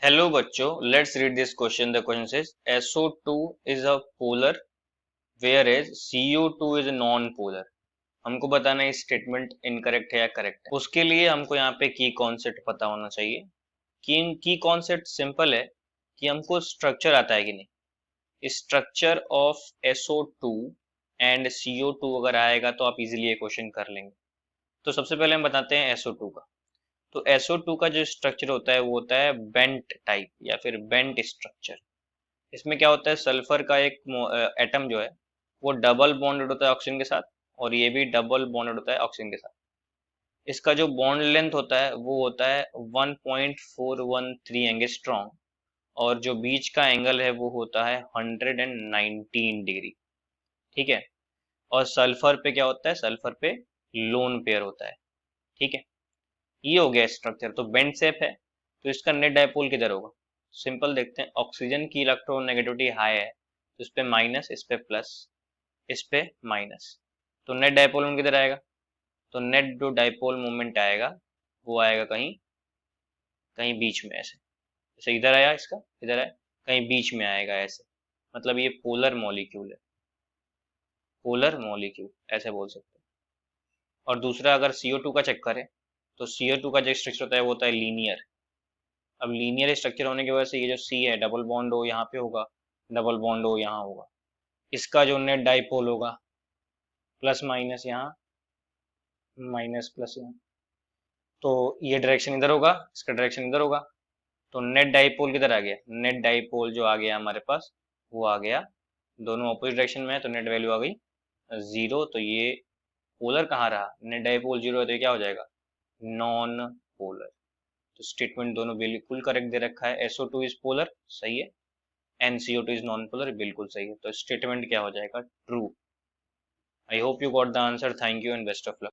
Hello बच्चों, let's read this question. The question says SO2 is a polar whereas CO2 is non polar. हमको बताना है statement incorrect है या correct है. उसके लिए हमको यहाँ पे की कॉन्सेप्ट पता होना चाहिए. की कॉन्सेप्ट सिंपल है कि हमको स्ट्रक्चर आता है कि नहीं. Structure of SO2 and CO2 अगर आएगा तो आप इजीली ये क्वेश्चन कर लेंगे. तो सबसे पहले हम बताते हैं SO2 का. तो SO2 का जो स्ट्रक्चर होता है वो होता है बेंट टाइप या फिर बेंट स्ट्रक्चर. इसमें क्या होता है, सल्फर का एक एटम जो है वो डबल बॉन्डेड होता है ऑक्सीजन के साथ, और ये भी डबल बॉन्डेड होता है ऑक्सीजन के साथ. इसका जो बॉन्ड लेंथ होता है वो होता है 1.413 एंगस्ट्रॉम, और जो बीच का एंगल है वो होता है 119 डिग्री. ठीक है. और सल्फर पे क्या होता है, सल्फर पे लोन पेयर होता है. ठीक है. ये हो गया स्ट्रक्चर. तो बेंट शेप है, तो इसका नेट डायपोल किधर होगा. सिंपल देखते हैं. ऑक्सीजन की इलेक्ट्रोनेगेटिविटी हाई है तो इस पे माइनस, इस पे प्लस, इस पे माइनस. तो नेट डायपोल मोमेंट किधर आएगा. तो नेट जो डायपोल मोमेंट आएगा वो आएगा कहीं कहीं बीच में ऐसे. जैसे इधर आया, इसका इधर आया, कहीं बीच में आएगा ऐसे. मतलब ये पोलर मॉलिक्यूल है, पोलर मॉलिक्यूल ऐसे बोल सकते हैं. और दूसरा अगर CO2 का चेक करें तो CO2 का जो स्ट्रक्चर होता है वो होता है लीनियर. अब लीनियर स्ट्रक्चर होने की वजह से ये जो C है, डबल बॉन्ड हो यहाँ पे होगा, डबल बॉन्ड हो यहाँ होगा. इसका जो नेट डाइपोल होगा प्लस माइनस यहाँ, माइनस प्लस यहाँ. तो ये डायरेक्शन इधर होगा, इसका डायरेक्शन इधर होगा. तो नेट डाइपोल किधर आ गया, नेट डाइपोल जो आ गया हमारे पास वो आ गया दोनों अपोजिट डायरेक्शन में है, तो नेट वैल्यू आ गई 0. तो ये पोलर कहाँ रहा, नेट डाइपोल 0 है तो ये क्या हो जाएगा, नॉन पोलर. तो स्टेटमेंट दोनों बिल्कुल करेक्ट दे रखा है. SO2 इज पोलर, सही है. NCO2 इज नॉन पोलर, बिल्कुल सही है. तो स्टेटमेंट क्या हो जाएगा, true. I hope you got the answer. Thank you and best of luck.